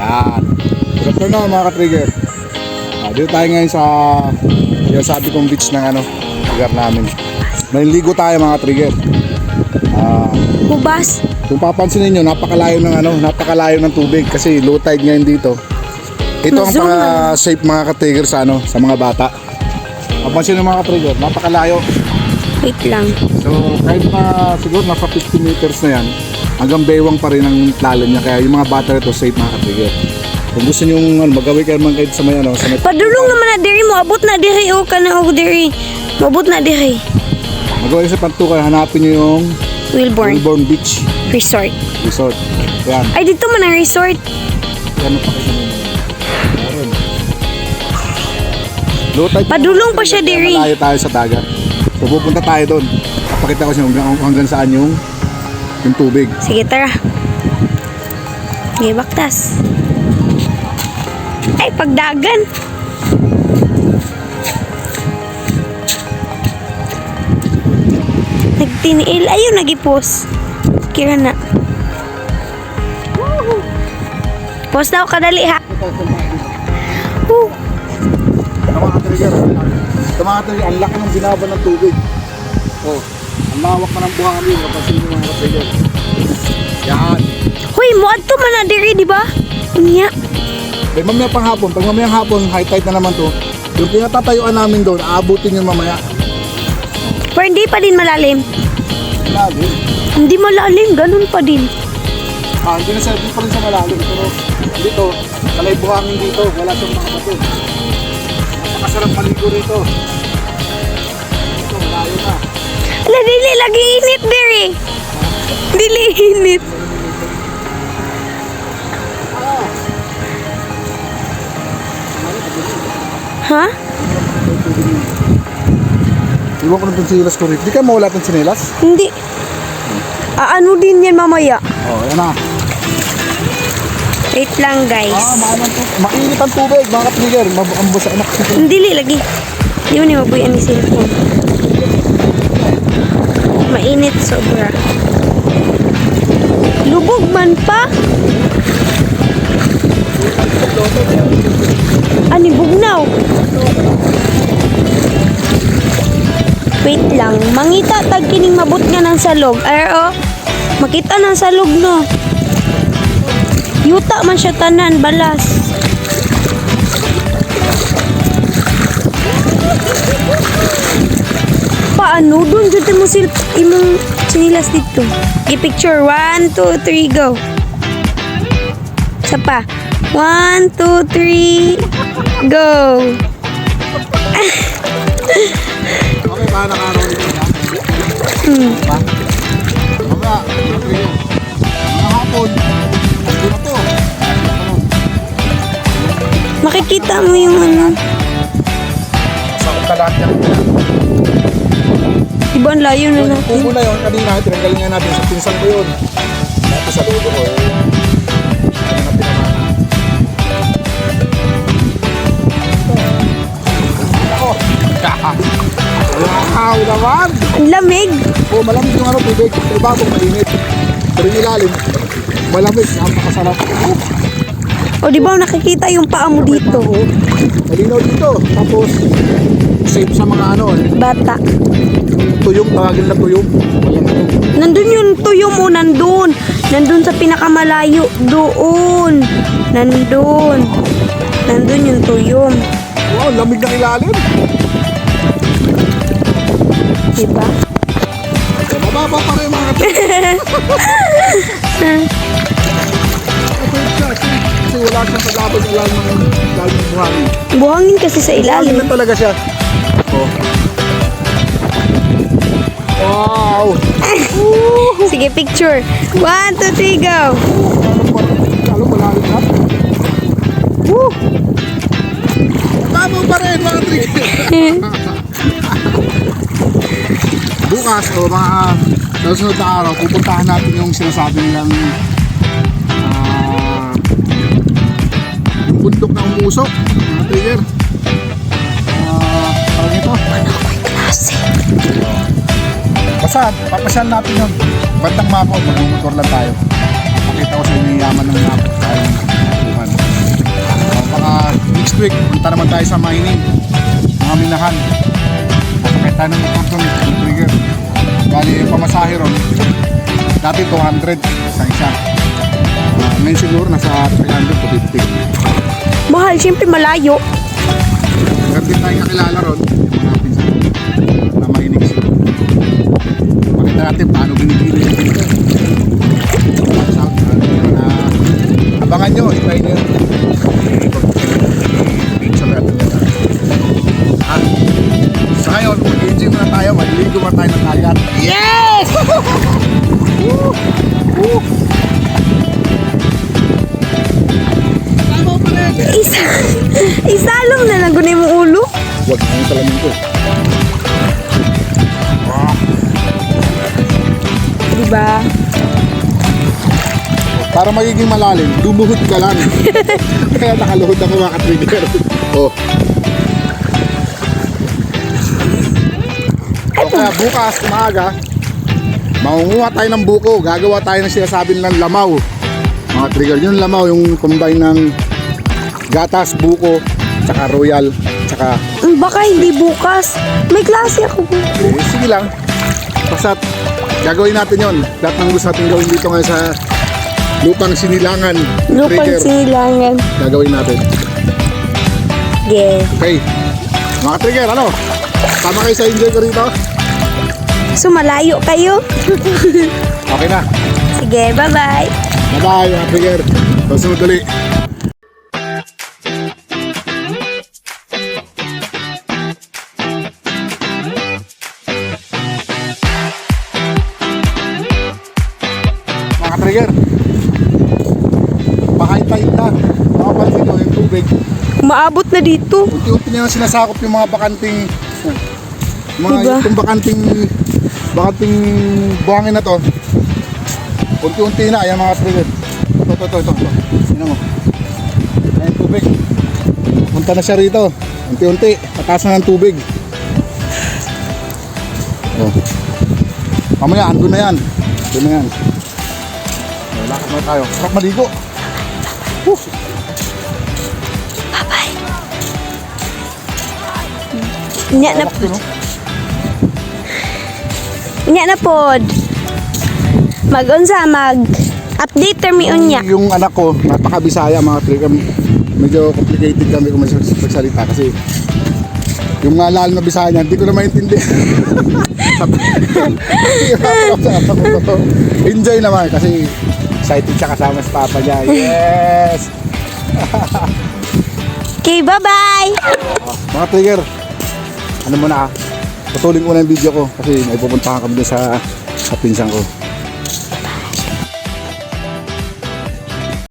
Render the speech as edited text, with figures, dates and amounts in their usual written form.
Yan. Good afternoon mga ka-trigger. Dito tayo ngayon sa yung sabi kong beach ng lugar namin. Naliligo tayo mga ka-trigger. Bubas. Kung papansin niyo, napakalayo ng tubig kasi low tide ngayon dito. Ito ang Mazoom safe mga ka-trigger sa mga bata. Papansin niyo mga ka-trigger, napakalayo. Wait lang. So kahit na siguro nasa 50 meters na yan, hanggang baywang pa rin ang lalim niya. Kaya yung mga bata rito safe mga ka-trigger. Kung gusto niyo magawi kayo man kahit sa may sa may Padulong naman na diri mo. Abot na diri o ka na o diri. Mabot na diri. magawa kayo sa Pantukan, hanapin niyo yung Wilborn Beach Resort. Resort. Yan. Ay, dito man ang resort. Yan ang pakita niyo. Meron. Low tide Padulong pa siya diri. Malayo tayo sa dagat. So pupunta tayo doon. Papakita ko sa inyo hanggang saan yung tubig. Sige, tara. Sige, baktas. Ay, pagdagan. Nagtiniil. Ayun, nagipos. Kira na. Post daw, kadali ha. Mga ka-trigger, ang laki ng binaba ng tubig. Oh, ang lawak na ng buhangin yun, kapansin nyo mga ka-trigger. Yan. Hoy, muadto man na diri, di ba? Unya. Pag mamaya pang hapon, high tide na naman to. Yung pinatatayuan namin doon, aabutin yun mamaya. Pero hindi pa din malalim. Malalim. Hindi malalim, ganun pa din. Hindi pa rin sa malalim, pero dito, kalay buhangin dito, wala siyang makabato. Napakasarap maligo rito. Dito, malayo na. Ala, dili, lagi init diri. Dili init. Ha? Iwan ko na itong sinilas ko rito. Di ka mawala itong sinilas? Hindi. Ano din yan mamaya? Oh, yan na. Wait lang, guys. Mainit ang tubig, mga ka-trigger. Mabasa anak. Dili lagi. Di mo ni mabuyan ni cellphone. Mainit sobra. Lubog man pa. Ani bugnaw. Wait lang. Mangita tag kining mabot nga ng salog. Oh. Makita ng salog no. Yuta man siya tanan balas. Paano dun jud mo imong sinilas dito? I-picture 1 2 3 go. Isa pa. 1 2 3 go. Okay, paano ka araw nito na? Pa? Mamaya, mga hapon, hindi na to. Makikita mo yung Sa kalat niya. Diba ang layo na Yung natin? pugo na yun, kanina, tinanggalingan natin sa pinsan ko yun. Dati sa ludo ko, ano na pinamana. Ako! Wow naman! Ang lamig. Oh, malamig yung tubig. Sa ibabong mainit. Pero yung ilalim, malamig. Napakasarap. O di ba nakikita yung paa mo dito? Malinaw dito. Tapos, safe sa mga Bata. tuyong, tawagin na tuyong. Walang Nandun yung tuyo mo, nandun. Nandun sa pinakamalayo. Doon. Nandun. Nandun yung tuyong. wow, lamig ng ilalim. Diba? Mababa pa rin mga kasi wala siyang pagkabag ilalim ng buhangin. Buhangin kasi sa Buhangin ilalim. na talaga siya. Oh. Wow! Sige, picture. 1 2 3 go. Lalo malalim na. Woo! Tama pa rin mga trigger. Bukas o mga susunod na araw, pupuntahan natin yung sinasabi nilang yung bundok na umusok, mga trigger. Parang ito. Klase. Basta, papasyan natin yun. Bandang mako, mag-motor lang tayo. Pakita ko sa inyo yung yaman ng mako. Kayong buhan. week, punta naman tayo sa mining. Mga minahan. Sakay tayo ng motor doon, yung trigger. Bali, yung pamasahe ron. Dati 200 sa isa. Ngayon siguro nasa 300 to 50. Mahal, syempre malayo. Meron din tayong kakilala ron. Yung mga pinsan na mining sila. Pakita natin paano binibili yung dito. Abangan nyo, i-try nyo. Picture natin yan. At sa ngayon, mag-enjoy muna tayo, magligo muna tayo ng dagat. Yes! Woo! Woo! Isalong na nagunay mo ulo. Huwag na yung salamin ko. Diba? Para magiging malalim, lumuhod ka lang. Kaya nakaluhod ako mga ka-trigger. Oh. O kaya bukas, umaga, mangunguha tayo ng buko. Gagawa tayo ng sinasabi ng lamaw. Mga trigger, yung lamaw, yung combine ng gatas, buko, tsaka royal, tsaka... Baka hindi bukas. May klase ako. sige lang. Basta gagawin natin yon. Lahat ng gusto natin gawin dito ngayon sa lupang sinilangan. Lupang Trigger. sinilangan. Gagawin natin. Yeah. Okay. Mga trigger, ano? Tama kayo sa enjoy ko rito? So malayo kayo? Okay na. Sige, bye-bye. Bye-bye mga trigger. Susunod ulit. Mga trigger. Pahintay na. Makapansin ko yung tubig. Maabot na dito. Unti-unti niya sinasakop yung mga bakanting Diba? itong bakanting buhangin na to. Unti-unti na, ayan mga trigger. Ito. Sino mo? Ayan tubig. Punta na siya rito. Unti-unti, pataas na ng tubig. Oh. Mamaya, andun na yan. Andun na yan. Lakad na tayo. Sarap maligo. Bye-bye. Nya na po. Nya na pod. Mag-unsa mag-update termi unya. Yung anak ko, napaka-Bisaya mga trigger. Medyo complicated kami kung magsalita kasi yung mga lalo na Bisaya niya, hindi ko na maintindihan. Enjoy naman kasi excited siya kasama sa papa niya. Yes! Okay, bye-bye. Mga trigger, ano muna patuloy ko na yung video ko kasi may pupuntahan kami sa pinsan ko.